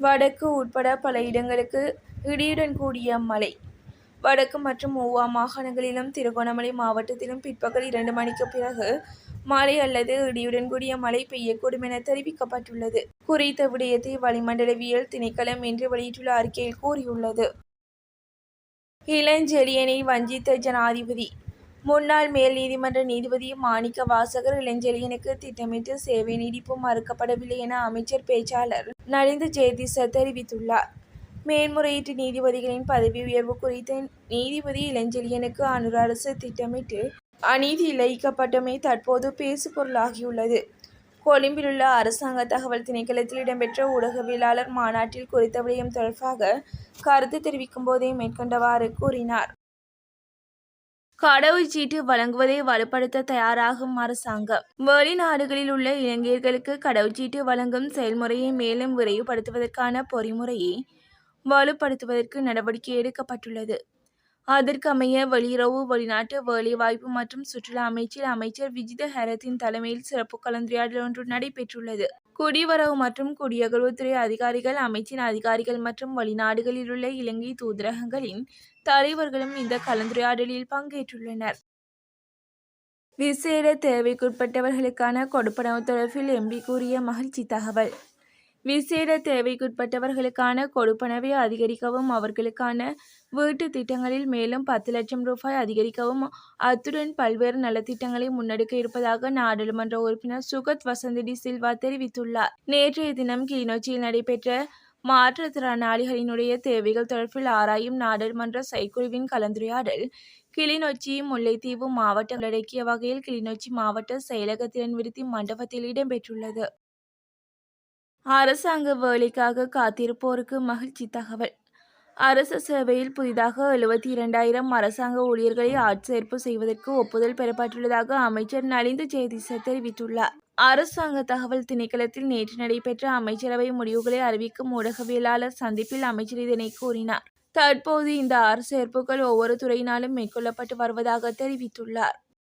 வடக்கு உட்பட பல இடங்களுக்கு இடியுடன் கூடிய மழை. வடக்கு மற்றும் ஊவா மாகாணங்களிலும் திருகோணமலை மாவட்டத்திலும் பிற்பகல் 2 மணிக்கு பிறகு மழை அல்லது இடியுடன் கூடிய மழை பெய்யக்கூடும் என தெரிவிக்கப்பட்டுள்ளது. குறித்த விடயத்தை வளிமண்டலவியல் திணைக்களம் இன்று வெளியிட்டுள்ள அறிக்கையில் கூறியுள்ளது. இளஞ்செழியனை வஞ்சித்த ஜனாதிபதி. முன்னாள் மேல் நீதிமன்ற நீதிபதி மாணிக்க வாசகர் இளஞ்செழியனுக்கு திட்டமிட்டு சேவை நீடிப்பு மறுக்கப்படவில்லை என அமைச்சர் பேச்சாளர் நலிந்த ஜெயதிச தெரிவித்துள்ளார். மேன்முறையீட்டு நீதிபதிகளின் பதவி உயர்வு குறித்து நீதிபதி இளஞ்செழியனுக்கு அனுர அரசு திட்டமிட்டு அநீதி இழைக்கப்பட்டமை தற்போது பேசுபொருளாகியுள்ளது. கொழும்பிலுள்ள அரசாங்க தகவல் திணைக்களத்தில் இடம்பெற்ற ஊடகவியலாளர் மாநாட்டில் குறித்த விடயம் தொடர்பாக கருத்து தெரிவிக்கும் போதே மேற்கண்டவாறு கூறினார். கடவுச்சீட்டு வழங்குவதை வலுப்படுத்த தயாராகும் அரசாங்கம். வெளிநாடுகளில் உள்ள இலங்கையர்களுக்கு கடவுச்சீட்டு வழங்கும் செயல்முறையை மேலும் விரைவுபடுத்துவதற்கான பொறிமுறையை வலுப்படுத்துவதற்கு நடவடிக்கை எடுக்கப்பட்டுள்ளது. அதற்கமைய வெளியுறவு, வெளிநாட்டு வேலைவாய்ப்பு மற்றும் சுற்றுலா அமைச்சில் அமைச்சர் விஜித ஹெரத்தின் தலைமையில் சிறப்பு கலந்துரையாடல் ஒன்று நடைபெற்றுள்ளது. குடிவரவு மற்றும் குடியகழ்வுத்துறை அதிகாரிகள், அமைச்சின் அதிகாரிகள் மற்றும் வெளிநாடுகளில் உள்ள இலங்கை தூதரகங்களின் தலைவர்களும் இந்த கலந்துரையாடலில் பங்கேற்றுள்ளனர். விசேட தேவைக்குட்பட்டவர்களுக்கான கொடுப்பனவு தொடர்பில் எம்பி கூறிய மகிழ்ச்சி தகவல். விசேட தேவைக்குட்பட்டவர்களுக்கான கொடுப்பனவை அதிகரிக்கவும், அவர்களுக்கான வீட்டு திட்டங்களில் மேலும் 10 லட்சம் ரூபாய் அதிகரிக்கவும், அத்துடன் பல்வேறு நலத்திட்டங்களை முன்னெடுக்க இருப்பதாக நாடாளுமன்ற உறுப்பினர் சுகத் வசந்த டி சில்வா தெரிவித்துள்ளார். நேற்றைய தினம் கிளிநொச்சியில் நடைபெற்ற மாற்றுத்திறனாளிகளினுடைய தேவைகள் தொடர்பில் ஆராயும் நாடாளுமன்ற செயற்குழுவின் கலந்துரையாடல் கிளிநொச்சி, முல்லைத்தீவு மாவட்ட உள்ளடக்கிய வகையில் கிளிநொச்சி மாவட்ட செயலக திறன் விருத்தி மண்டபத்தில் இடம்பெற்றுள்ளது. அரசாங்க வேலைக்காக காத்திருப்போருக்கு மகிழ்ச்சி தகவல். அரச சேவையில் புதிதாக 72,000 அரசாங்க ஊழியர்களை ஆட்சேர்ப்பு செய்வதற்கு ஒப்புதல் பெறப்பட்டுள்ளதாக அமைச்சர் நலிந்த ஜெயதிச தெரிவித்துள்ளார். அரசாங்க தகவல் திணைக்களத்தில் நேற்று நடைபெற்ற அமைச்சரவை முடிவுகளை அறிவிக்கும் ஊடகவியலாளர் சந்திப்பில் அமைச்சர் இதனை கூறினார். தற்போது இந்த ஆட்சேர்ப்புகள் ஒவ்வொரு துறையினாலும் மேற்கொள்ளப்பட்டு வருவதாக தெரிவித்துள்ளார்.